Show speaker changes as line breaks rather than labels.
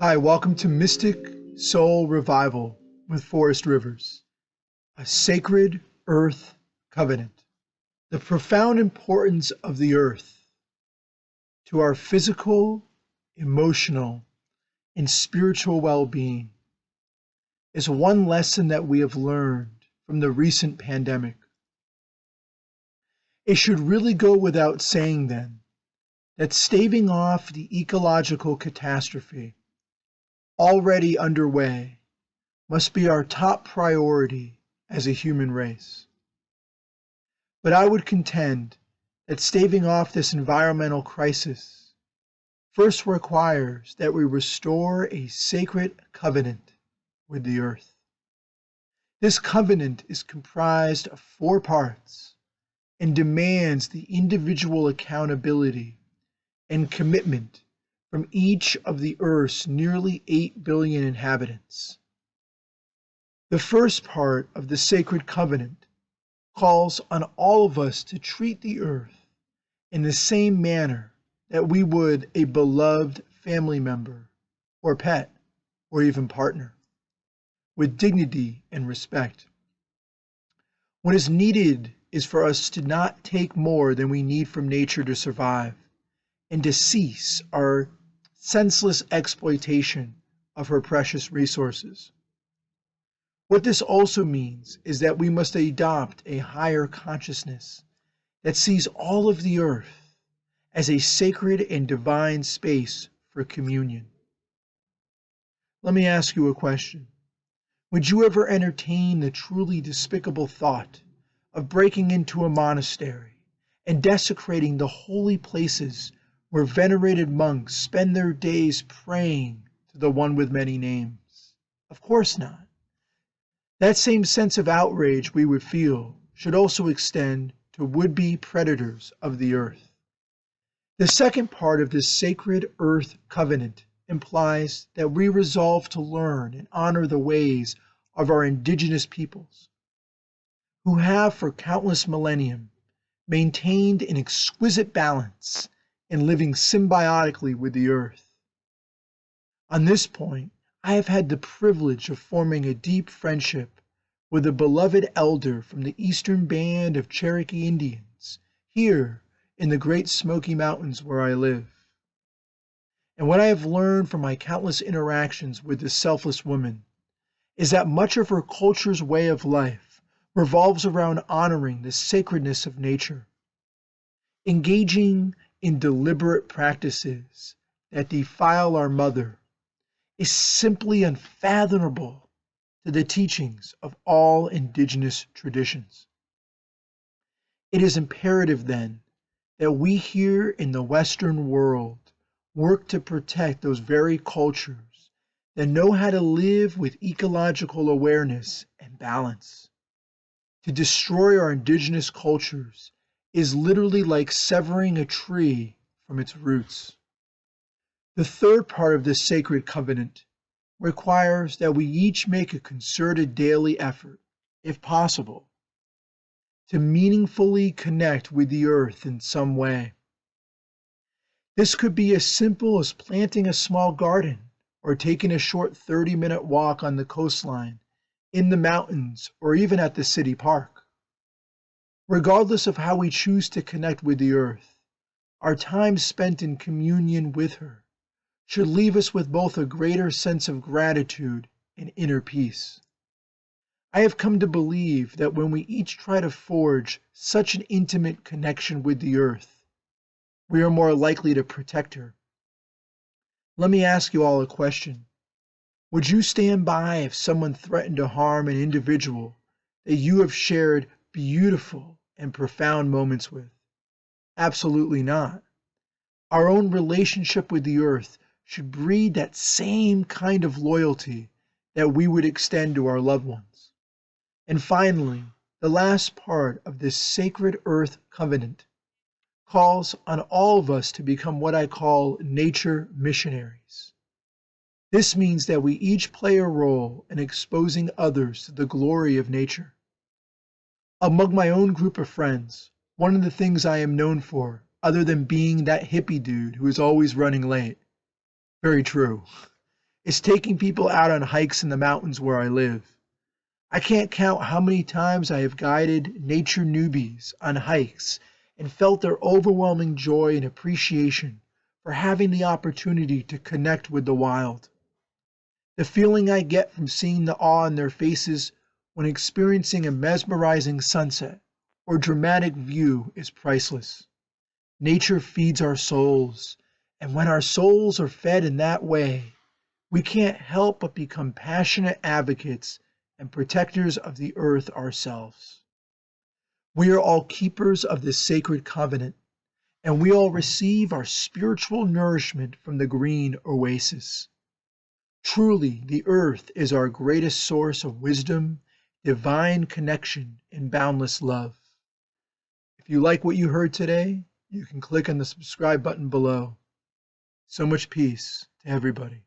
Hi, welcome to Mystic Soul Revival with Forrest Rivers, a sacred earth covenant. The profound importance of the earth to our physical, emotional, and spiritual well-being is one lesson that we have learned from the recent pandemic. It should really go without saying then that staving off the ecological catastrophe already underway must be our top priority as a human race. But I would contend that staving off this environmental crisis first requires that we restore a sacred covenant with the earth. This covenant is comprised of 4 parts and demands the individual accountability and commitment from each of the Earth's nearly 8 billion inhabitants. The first part of the sacred covenant calls on all of us to treat the Earth in the same manner that we would a beloved family member or pet or even partner, with dignity and respect. What is needed is for us to not take more than we need from nature to survive, and to cease our senseless exploitation of her precious resources. What this also means is that we must adopt a higher consciousness that sees all of the earth as a sacred and divine space for communion. Let me ask you a question. Would you ever entertain the truly despicable thought of breaking into a monastery and desecrating the holy places where venerated monks spend their days praying to the one with many names? Of course not. That same sense of outrage we would feel should also extend to would-be predators of the earth. The second part of this sacred earth covenant implies that we resolve to learn and honor the ways of our indigenous peoples, who have for countless millennium maintained an exquisite balance in living symbiotically with the earth. On this point, I have had the privilege of forming a deep friendship with a beloved elder from the eastern band of Cherokee Indians here in the Great Smoky Mountains where I live. And what I have learned from my countless interactions with this selfless woman is that much of her culture's way of life revolves around honoring the sacredness of nature, engaging in deliberate practices that defile our mother is simply unfathomable to the teachings of all indigenous traditions. It is imperative then that we here in the Western world work to protect those very cultures that know how to live with ecological awareness and balance. To destroy our indigenous cultures is literally like severing a tree from its roots. The third part of this sacred covenant requires that we each make a concerted daily effort, if possible, to meaningfully connect with the earth in some way. This could be as simple as planting a small garden or taking a short 30-minute walk on the coastline, in the mountains, or even at the city park. Regardless of how we choose to connect with the earth, our time spent in communion with her should leave us with both a greater sense of gratitude and inner peace. I have come to believe that when we each try to forge such an intimate connection with the earth, we are more likely to protect her. Let me ask you all a question. Would you stand by if someone threatened to harm an individual that you have shared beautiful and profound moments with? Absolutely not. Our own relationship with the earth should breed that same kind of loyalty that we would extend to our loved ones. And finally, the last part of this sacred earth covenant calls on all of us to become what I call nature missionaries. This means that we each play a role in exposing others to the glory of nature. Among my own group of friends, one of the things I am known for, other than being that hippie dude who is always running late, very true, It's taking people out on hikes in the mountains where I live. I can't count how many times I have guided nature newbies on hikes and felt their overwhelming joy and appreciation for having the opportunity to connect with the wild. The feeling I get from seeing the awe in their faces when experiencing a mesmerizing sunset or dramatic view is priceless. Nature feeds our souls, and when our souls are fed in that way, we can't help but become passionate advocates and protectors of the earth ourselves. We are all keepers of this sacred covenant, and we all receive our spiritual nourishment from the green oasis. Truly, the earth is our greatest source of wisdom, divine connection, and boundless love. If you like what you heard today, you can click on the subscribe button below. So much peace to everybody.